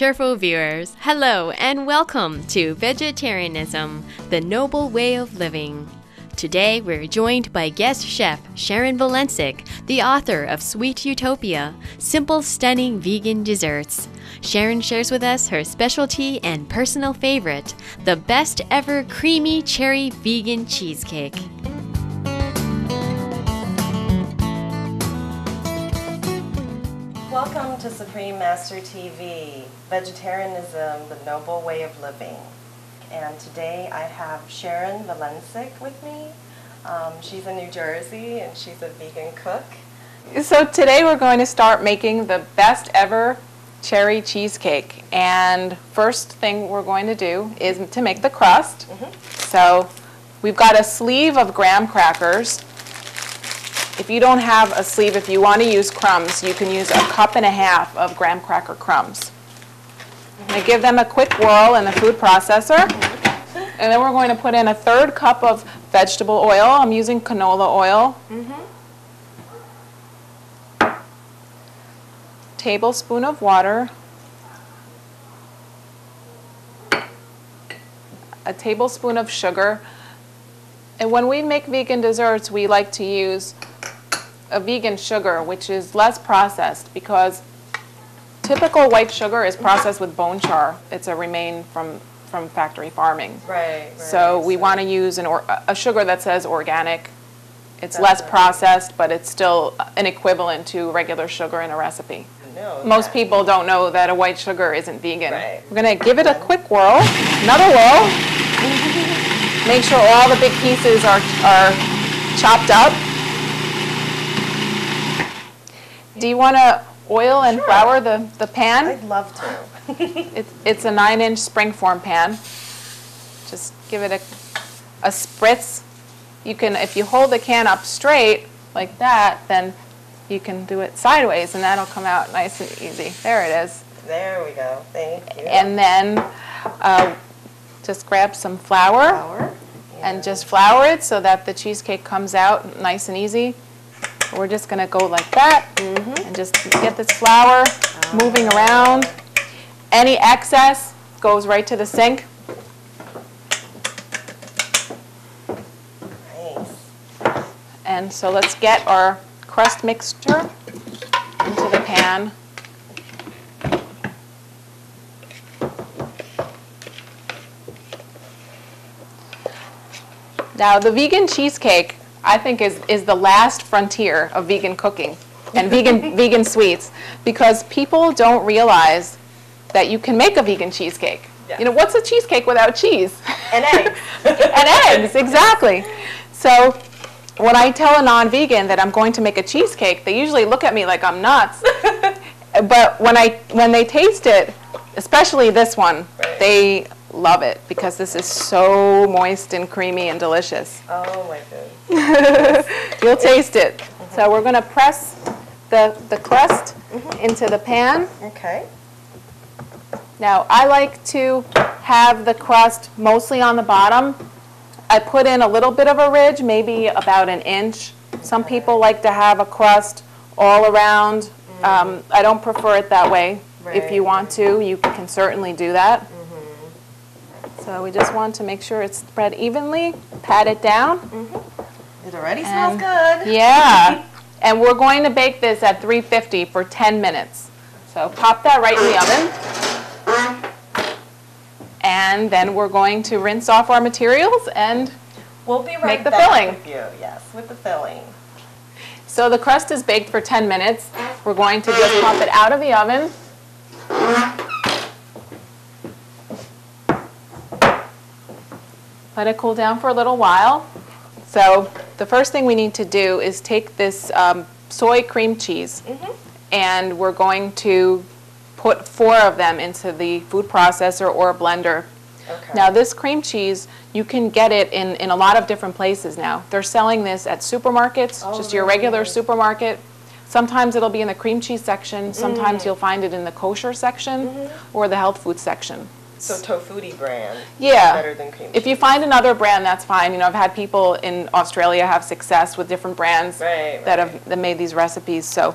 cheerful viewers. Hello and welcome to Vegetarianism, the Noble Way of Living. Today we're joined by guest chef Sharon Valensik, the author of Sweet Utopia, Simple Stunning Vegan Desserts. Sharon shares with us her specialty and personal favorite, the best ever creamy cherry vegan cheesecake. Welcome to Supreme Master TV, Vegetarianism, the Noble Way of Living. And today I have Sharon Valensik with me. She's in New Jersey and she's a vegan cook. So today we're going to start making the best ever cherry cheesecake. And first thing we're going to do is to make the crust. So we've got a sleeve of graham crackers. If you don't have a sleeve, if you want to use crumbs, you can use 1.5 cups of graham cracker crumbs. I give them a quick whirl in the food processor. And then we're going to put in 1/3 cup of vegetable oil. I'm using canola oil. Tablespoon of water. A tablespoon of sugar. And when we make vegan desserts, we like to use a vegan sugar, which is less processed, because typical white sugar is processed with bone char. It's a remain from factory farming. Right. So we want to use a sugar that says organic. It's less processed, but it's still an equivalent to regular sugar in a recipe. Most people don't know that a white sugar isn't vegan. Right. We're going to give it a quick whirl, another whirl. Make sure all the big pieces are chopped up. Do you want to oil and flour the pan? I'd love to. It's a 9-inch springform pan. Just give it a spritz. You can, if you hold the can up straight like that, then you can do it sideways, and that'll come out nice and easy. There it is. There we go. Thank you. And then just grab some flour. And just flour it so that the cheesecake comes out nice and easy. We're just going to go like that and just get this flour moving around. Any excess goes right to the sink. Nice. And so let's get our crust mixture into the pan. Now, the vegan cheesecake, I think, is the last frontier of vegan cooking and vegan sweets, because people don't realize that you can make a vegan cheesecake. Yeah. You know, what's a cheesecake without cheese? And eggs. And eggs, exactly. So when I tell a non-vegan that I'm going to make a cheesecake, they usually look at me like I'm nuts. But when they taste it, especially this one, they love it, because this is so moist and creamy and delicious. Oh my goodness. You'll taste it. So we're going to press the crust into the pan. Okay. Now, I like to have the crust mostly on the bottom. I put in a little bit of a ridge, maybe about 1 inch. Some people like to have a crust all around. I don't prefer it that way. If you want to, you can certainly do that. So we just want to make sure it's spread evenly, pat it down. It already smells good. Yeah. And we're going to bake this at 350 for 10 minutes. So pop that right in the oven. And then we're going to rinse off our materials and we'll be right make the back filling. with you. Yes, with the filling. So the crust is baked for 10 minutes. We're going to just pop it out of the oven. Let it cool down for a little while. So the first thing we need to do is take this soy cream cheese, and we're going to put 4 of them into the food processor or a blender. Okay. Now this cream cheese, you can get it in a lot of different places now. They're selling this at supermarkets, just your regular supermarket. Sometimes it'll be in the cream cheese section. Sometimes you'll find it in the kosher section or the health food section. So Tofutti brand. Yeah. Better than cream cheese. If you find another brand, that's fine. You know, I've had people in Australia have success with different brands that have made these recipes. So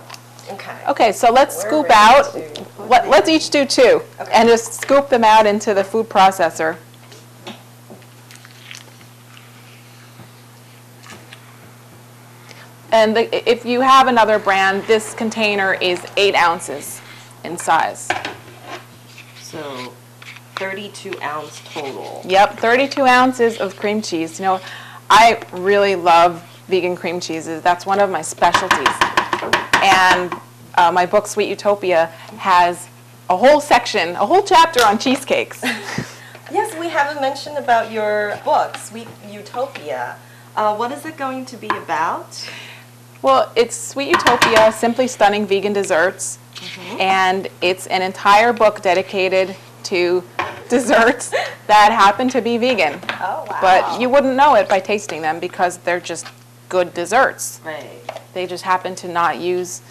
Okay. Okay, so let's We're scoop ready out. to- Let's each do 2, Okay. and just scoop them out into the food processor. And if you have another brand, this container is 8 ounces in size. So 32-ounce total. Yep, 32 ounces of cream cheese. You know, I really love vegan cream cheeses. That's one of my specialties. And my book, Sweet Utopia, has a whole section, a whole chapter on cheesecakes. Yes, we haven't mentioned about your book, Sweet Utopia. What is it going to be about? Well, it's Sweet Utopia, Simply Stunning Vegan Desserts. And it's an entire book dedicated to desserts that happen to be vegan. Oh, wow. But you wouldn't know it by tasting them because they're just good desserts. Right. They just happen to not use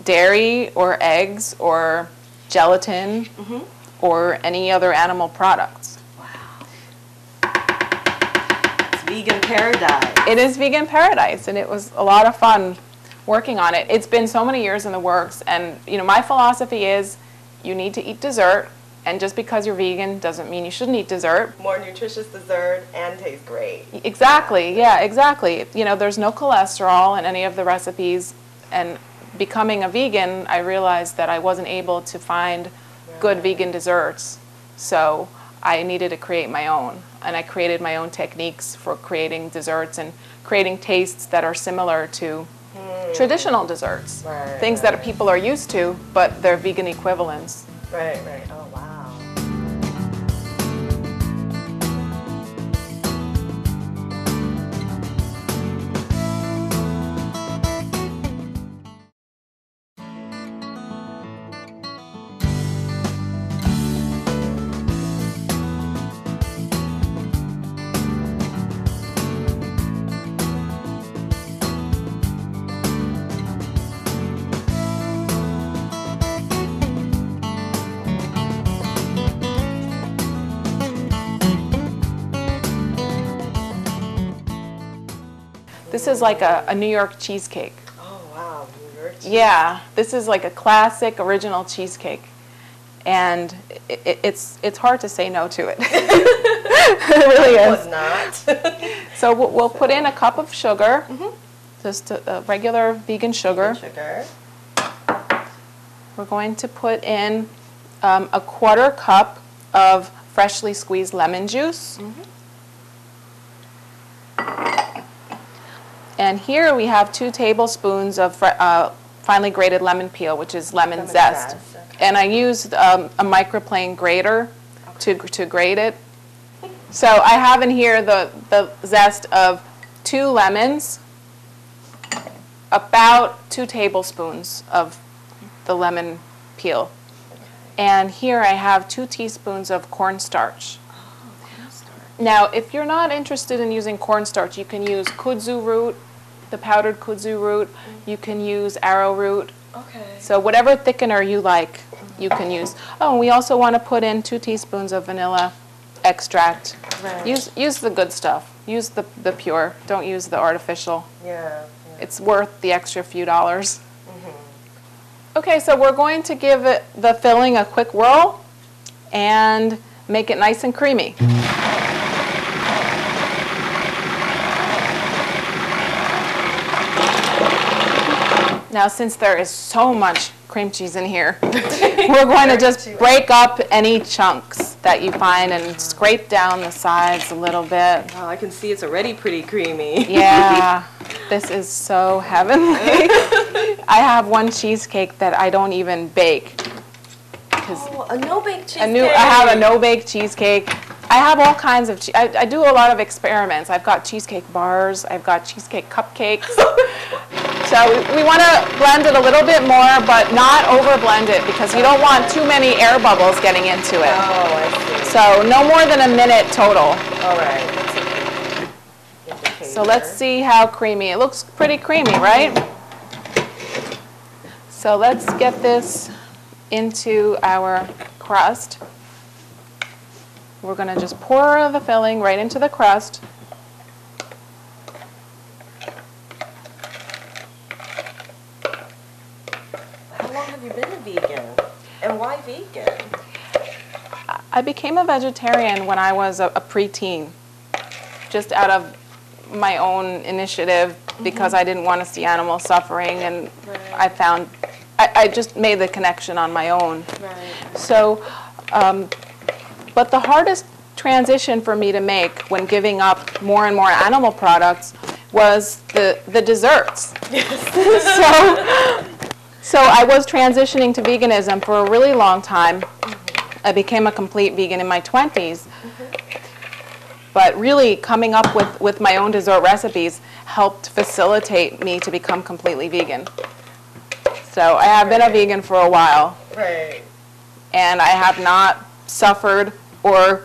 dairy or eggs or gelatin or any other animal products. It's vegan paradise. It is vegan paradise, and it was a lot of fun working on it. It's been so many years in the works, and you know, my philosophy is you need to eat dessert, and just because you're vegan doesn't mean you shouldn't eat dessert. More nutritious dessert and tastes great. Exactly, yeah, exactly. You know, there's no cholesterol in any of the recipes, and becoming a vegan, I realized that I wasn't able to find good vegan desserts, so I needed to create my own. And I created my own techniques for creating desserts and creating tastes that are similar to traditional desserts. Right, Things that people are used to, but they're vegan equivalents. Right, right. Oh, wow. This is like a New York cheesecake. Oh, wow. New York cheese. Yeah, this is like a classic original cheesecake. And it's hard to say no to it. It really It is. was not. So we'll put in a cup of sugar, just a regular vegan sugar. Sugar. We're going to put in a 1/4 cup of freshly squeezed lemon juice. And here we have 2 tablespoons of finely grated lemon peel, which is lemon zest. Okay. And I used a microplane grater to grate it. So I have in here the zest of 2 lemons, about 2 tablespoons of the lemon peel. And here I have 2 teaspoons of cornstarch. Now, if you're not interested in using cornstarch, you can use kudzu root, the powdered kudzu root. You can use arrowroot. Okay. So whatever thickener you like, you can use. Oh, and we also want to put in 2 teaspoons of vanilla extract. Right. Use the good stuff. Use the pure. Don't use the artificial. Yeah. It's worth the extra few dollars. Okay, so we're going to give the filling a quick whirl and make it nice and creamy. Now, since there is so much cream cheese in here, we're going to just break up any chunks that you find and scrape down the sides a little bit. Wow, I can see it's already pretty creamy. Yeah, this is so heavenly. I have one cheesecake that I don't even bake. Oh, a no-bake cheesecake. I have a no-bake cheesecake. I have all kinds of, I do a lot of experiments. I've got cheesecake bars, I've got cheesecake cupcakes. So we want to blend it a little bit more, but not over blend it because you don't want too many air bubbles getting into it. Oh, I see. So no more than a minute total. All right. So let's see how creamy. It looks pretty creamy, right? So let's get this into our crust. We're going to just pour the filling right into the crust. I became a vegetarian when I was a preteen, just out of my own initiative because I didn't want to see animals suffering, and I just made the connection on my own. Right. So, but the hardest transition for me to make when giving up more and more animal products was the desserts. So I was transitioning to veganism for a really long time. I became a complete vegan in my 20s. But really coming up with my own dessert recipes helped facilitate me to become completely vegan. So I have been a vegan for a while. Right. And I have not suffered or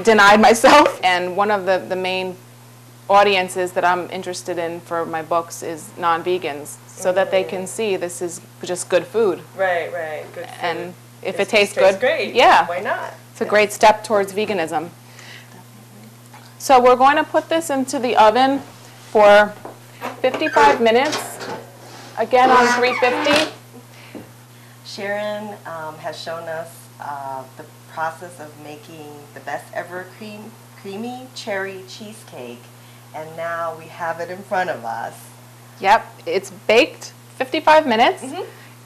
denied myself. And one of the main audiences that I'm interested in for my books is non-vegans, so that they can see this is just good food. Right, good food. And if it tastes good, great. Yeah. Why not? It's a great step towards veganism. So we're going to put this into the oven for 55 minutes, again on 350. Sharon has shown us the process of making the best ever creamy cherry cheesecake, and now we have it in front of us. Yep, it's baked 55 minutes.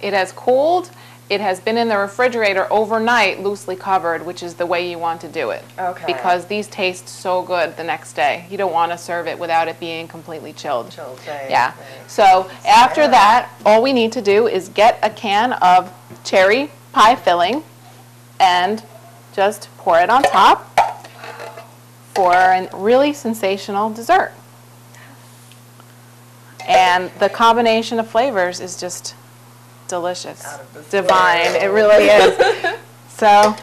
It has cooled. It has been in the refrigerator overnight, loosely covered, which is the way you want to do it. Okay. Because these taste so good the next day. You don't want to serve it without it being completely chilled. Chilled, right. Yeah. So after that, all we need to do is get a can of cherry pie filling and just pour it on top for a really sensational dessert. And the combination of flavors is just delicious, Out of this divine. world. It really is. So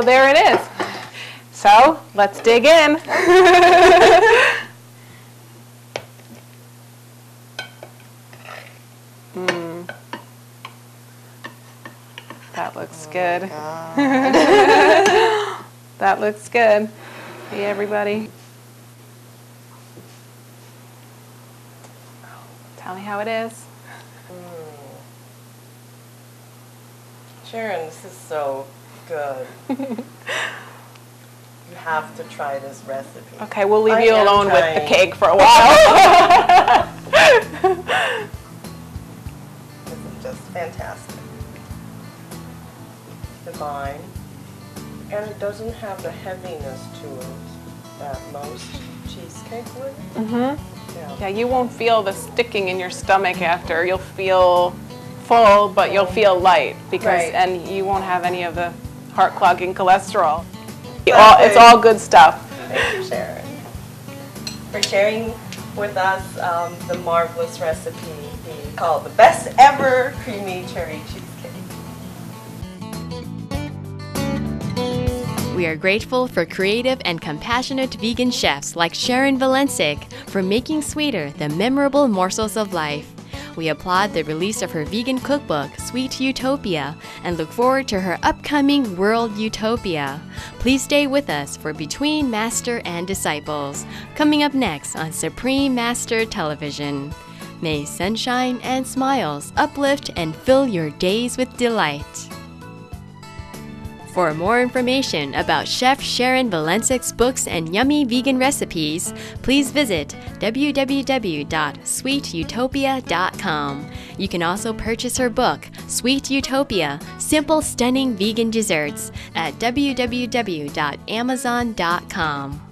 there it is. So let's dig in. That looks good. That looks good. Hey, everybody. Tell me how it is. Sharon, this is so good. You have to try this recipe. Okay, we'll leave I you am alone with trying. the cake for a while. This is just fantastic. Divine. And it doesn't have the heaviness to it that most cheesecake would. Yeah, you won't feel the sticking in your stomach after. You'll feel full, but you'll feel light because, and you won't have any of the heart-clogging cholesterol. It's all good stuff. Thank you, Sharon, for sharing with us the marvelous recipe called the best ever creamy cherry cheesecake. We are grateful for creative and compassionate vegan chefs like Sharon Valencic for making sweeter the memorable morsels of life. We applaud the release of her vegan cookbook, Sweet Utopia, and look forward to her upcoming World Utopia. Please stay with us for Between Master and Disciples, coming up next on Supreme Master Television. May sunshine and smiles uplift and fill your days with delight. For more information about Chef Sharon Valencic's books and yummy vegan recipes, please visit www.sweetutopia.com. You can also purchase her book, Sweet Utopia, Simple Stunning Vegan Desserts, at www.amazon.com.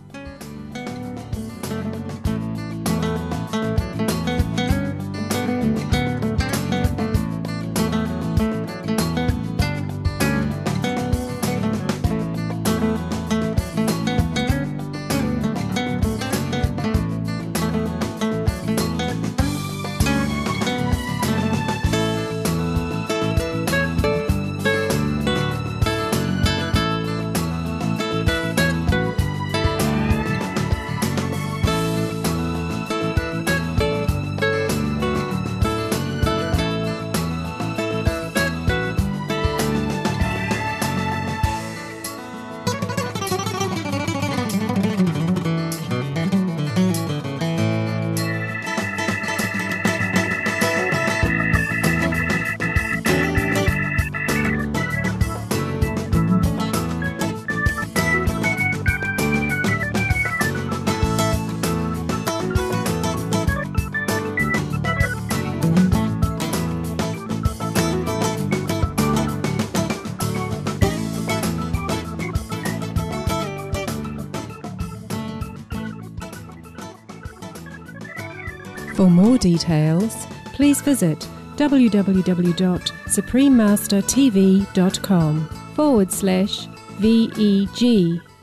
For more details, please visit www.suprememastertv.com/VEG